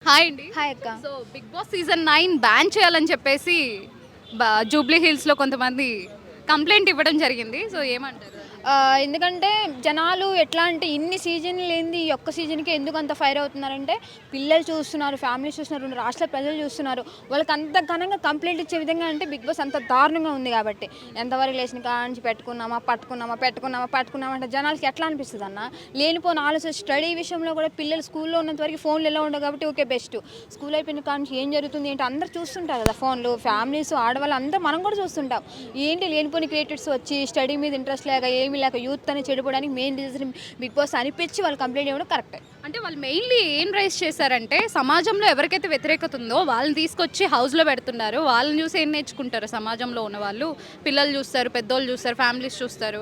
Hi అండి. Hi అక్క. So Bigg Boss season 9 బ్యాన్ చేయాలని చెప్పేసి జూబ్లీ హిల్స్లో కొంతమంది కంప్లైంట్ ఇవ్వడం జరిగింది. సో ఏమంటారు? ఎందుకంటే జనాలు ఎట్లా అంటే ఇన్ని సీజన్లు లేనిది ఈ ఒక్క సీజన్కి ఎందుకు అంత ఫైర్ అవుతున్నారంటే పిల్లలు చూస్తున్నారు, ఫ్యామిలీస్ చూస్తున్నారు, 2 రాష్ట్రాల ప్రజలు చూస్తున్నారు. వాళ్ళకి అంత ఘనంగా కంప్లైంట్ ఇచ్చే విధంగా అంటే బిగ్ బాస్ అంత దారుణంగా ఉంది కాబట్టి ఎంతవరకు లేచిన కాంచి పట్టుకున్నామా అంటే జనాలకి ఎట్లా అనిపిస్తుంది అన్న? లేనిపోయిన ఆలోచన స్టడీ విషయంలో కూడా పిల్లలు స్కూల్లో ఉన్నంత వరకు ఫోన్లు ఎలా ఉండవు కాబట్టి ఓకే బెస్ట్. స్కూల్ అయిపోయిన కాంచి ఏం జరుగుతుంది ఏంటి అందరూ చూస్తుంటారు కదా ఫోన్లు, ఫ్యామిలీస్ ఆడవాళ్ళు అందరూ మనం కూడా చూస్తుంటాం. ఏంటి లేనిపోయిన క్రియేటర్స్ వచ్చి స్టడీ మీద ఇంట్రెస్ట్ లేక ఏమీ లేక యూత్ అని చెడిపోవడానికి మెయిన్ రీజన్ బిగ్ బాస్ అనిపించి వాళ్ళు కంప్లైంట్ ఇవ్వడం కరెక్టే. అంటే వాళ్ళు మెయిన్లీ ఏం రైజ్ చేశారంటే సమాజంలో ఎవరికైతే వ్యతిరేకత ఉందో వాళ్ళని తీసుకొచ్చి హౌస్లో పెడుతున్నారు. వాళ్ళని చూసి ఏం నేర్చుకుంటారు? సమాజంలో ఉన్న వాళ్ళు పిల్లలు చూస్తారు, పెద్దోళ్ళు చూస్తారు, ఫ్యామిలీస్ చూస్తారు.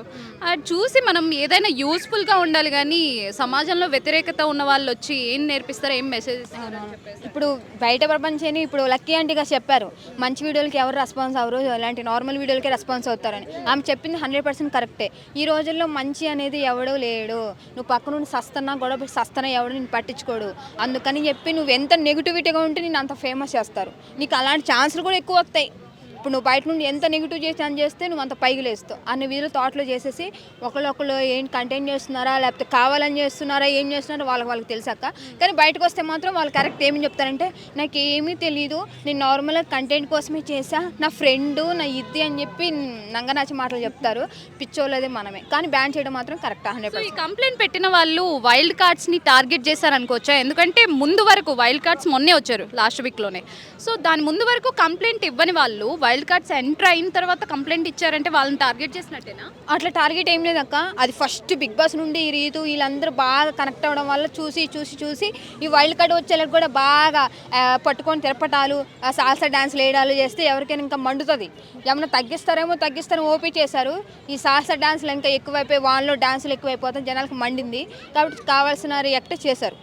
అది చూసి మనం ఏదైనా యూస్ఫుల్గా ఉండాలి కానీ సమాజంలో వ్యతిరేకత ఉన్న వాళ్ళు వచ్చి ఏం నేర్పిస్తారు, ఏం మెసేజ్ ఇస్తారు? ఇప్పుడు బయట ప్రపంచాన్ని ఇప్పుడు లక్కీ ఆంటీగా చెప్పారు మంచి వీడియోలకి ఎవరు రెస్పాన్స్ అవ్వరు, ఇలాంటి నార్మల్ వీడియోలకే రెస్పాన్స్ అవుతారని. ఆమె చెప్పింది 100% కరెక్టే. ఈ రోజుల్లో మంచి అనేది ఎవడో లేడు. నువ్వు పక్క నుండి సస్తన్నా గొడవ సస్తనా ఎవడు నేను పట్టించుకోడు. అందుకని చెప్పి నువ్వు ఎంత నెగిటివిటీగా ఉంటే నేను అంత ఫేమస్ చేస్తారు. నీకు అలాంటి ఛాన్సులు కూడా ఎక్కువ వస్తాయి. ఇప్పుడు నువ్వు బయట నుండి ఎంత నెగిటివ్ చేస్తే నువ్వు అంత పైకి లేస్తావు. అన్ని వీళ్ళు థాట్లో చేసేసి ఒకళ్ళు ఏంటి కంటెంట్ చేస్తున్నారా లేకపోతే కావాలని చేస్తున్నారా ఏం చేస్తున్నారో వాళ్ళకి తెలిసాక కానీ బయటకు వస్తే మాత్రం వాళ్ళు కరెక్ట్ ఏమని చెప్తారంటే నాకు ఏమీ తెలియదు, నేను నార్మల్గా కంటెంట్ కోసమే చేసా, నా ఫ్రెండ్ నా ఇది అని చెప్పి నంగనాచి మాటలు చెప్తారు. పిచ్చోళ్ళదే మనమే. కానీ బ్యాన్ చేయడం మాత్రం కరెక్ట్ 100%. ఈ కంప్లైంట్ పెట్టిన వాళ్ళు వైల్డ్ కార్డ్స్ని టార్గెట్ చేశారనుకోవచ్చా? ఎందుకంటే ముందు వరకు వైల్డ్ కార్డ్స్ మొన్నే వచ్చారు లాస్ట్ వీక్లోనే. సో దాని ముందు వరకు కంప్లైంట్ ఇవ్వని వాళ్ళు వైల్డ్ కార్డ్స్ ఎంటర్ అయిన తర్వాత కంప్లైంట్ ఇచ్చారంటే వాళ్ళని టార్గెట్ చేసినట్టేనా? అట్లా టార్గెట్ ఏం లేదక్క. అది ఫస్ట్ బిగ్ బాస్ నుండి ఈ రీతు వీళ్ళందరూ బాగా కనెక్ట్ అవ్వడం వల్ల చూసి ఈ వైల్డ్ కార్డ్ వచ్చేలకు కూడా బాగా పట్టుకొని తిరపటాలు సాల్సా డాన్స్లు వేయడాలు చేస్తే ఎవరికైనా ఇంకా మండుతుంది. ఏమన్నా తగ్గిస్తారని ఓపీ చేశారు. ఈ సాల్సా డాన్స్లు ఇంకా ఎక్కువైపోయి వాళ్ళలో డాన్సులు ఎక్కువైపోతాయి, జనాలకు మండింది కాబట్టి కావాల్సిన రియాక్ట్ చేశారు.